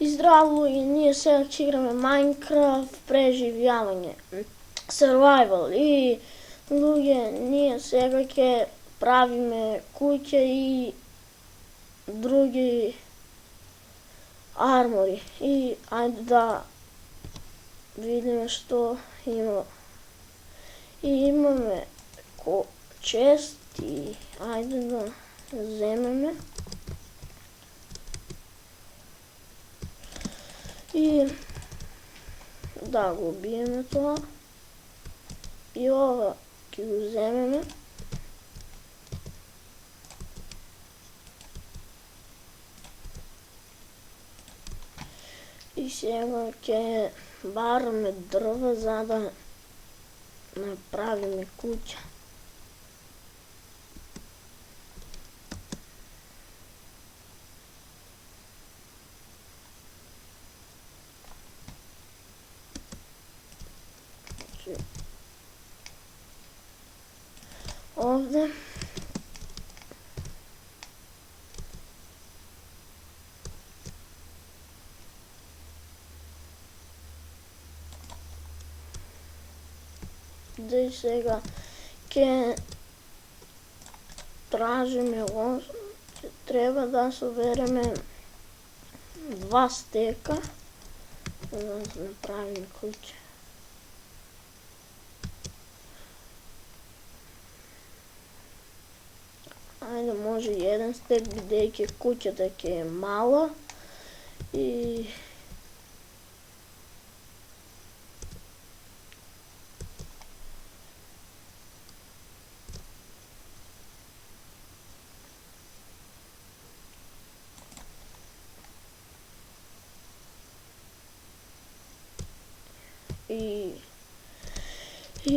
И здраво, и ние сега ќе играме Minecraft, преживјавање, survival и луѓе, ние сега ќе правиме куќа и други армори. И ајде да видиме што има. И имаме чест и ајде да земеме. И да го биеме тоа. И ова ќе го земеме. И сега ќе бараме дрва за да направиме куќа. Овде да сега ќе тражиме, треба да собереме 2 стека за да направиме куќа. Ајде, може 1 стек, бидејќи куќата ќе е мала и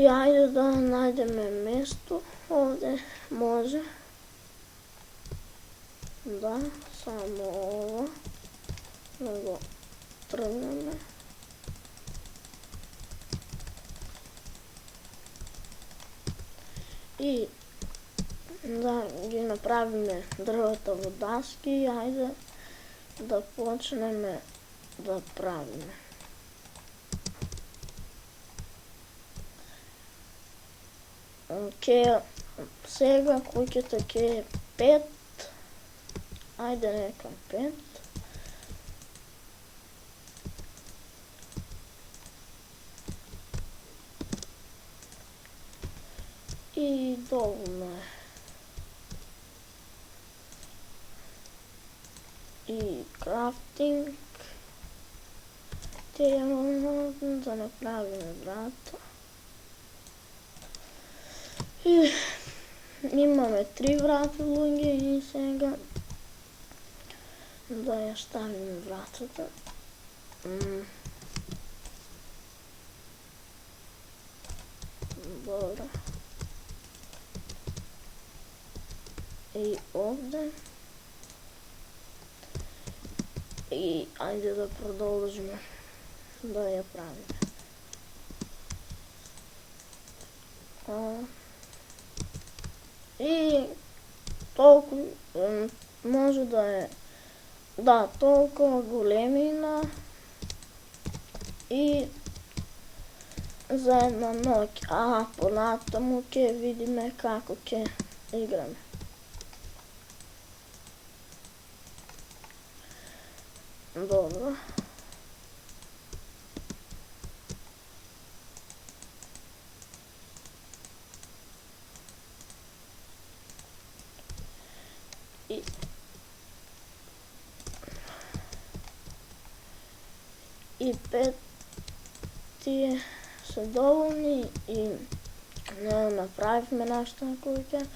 ајде да најдеме место овде, може. Да, само ова да го тргнеме. И да ги направиме дрвата во даски и ајде да почнеме да правиме. Сега куќата ќе е 5. Ајде нека 5. И доволно е. И крафтинг. Треба да направиме врата. И имаме 3 врата, луѓе, и сега да ја ставиме вратата. Добро. И овде. И ајде да продолжиме да ја правиме. И толку може да е, да, толкова големина и за една ноќ, а понатаму ќе видиме како ќе играме. Добро. И 5 тие се доволни и не направивме нашата куќа.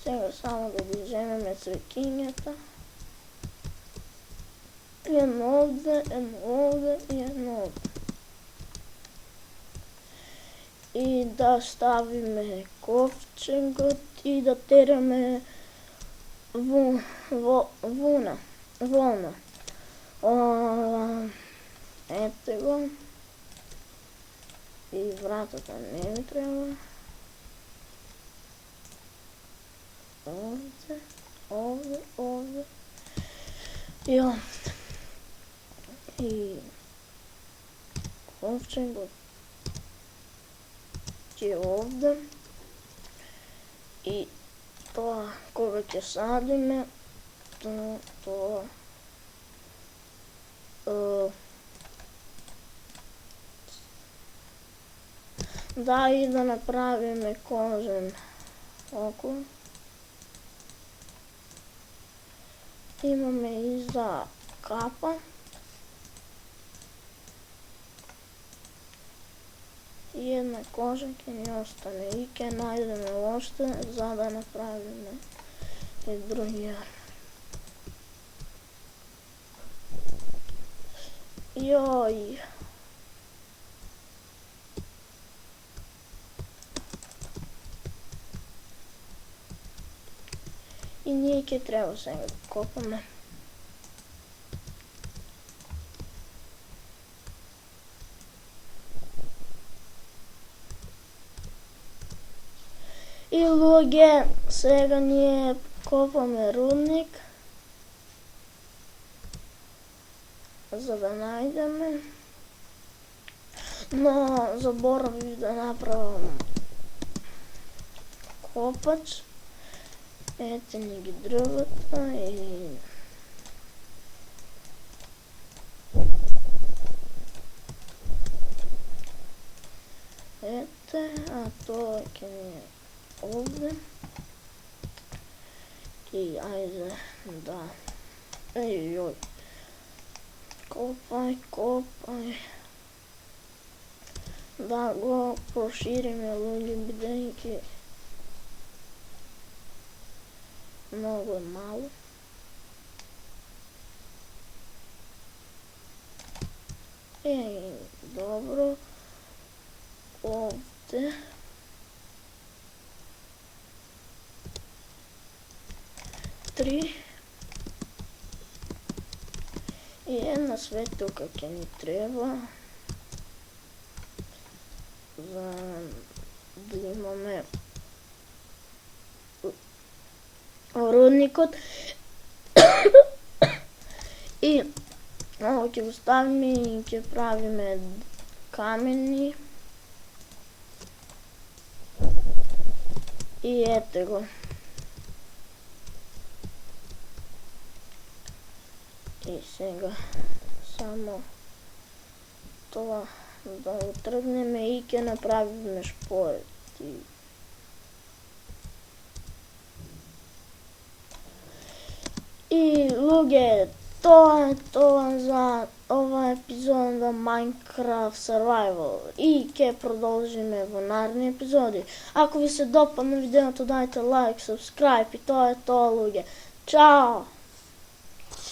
Сега само да ги земеме цвекињата. И едно овде, едно овде и едно овде. И да ставиме ковчегот и да тераме волна. Ете го. И вратата не ми треба. Овде. И овде. и овчегот ќе овде и тоа кога ќе садиме тоа да, и да направиме кожен окол. Имаме и за капа. И една кожа ќе ни остане и ќе најдеме уште за да направиме и другија. Јој. И ние ќе треба сега да копаме. И луѓе, сега ние копаме рудник за да најдеме, но заборавив да направам копач. Ете ни ги дрвата и ете, а тоа ќе ни е овде. И ајде да јој. Копај. Да го прошириме луѓе бидејќи многу е мало. Добро. Овде. Три. И една светилка ќе ни треба за да имаме рудникот. И ово ќе го ставиме и ќе правиме камени. И ете го. И сега само тоа да го тргнеме и ќе направиме шпорти. И луѓе, тоа е тоа за ова епизода Minecraft Survival и ќе продолжиме во наредни епизоди. Ако ви се допадна видеото, дајте лайк, subscribe и тоа е тоа, луѓе. Чао!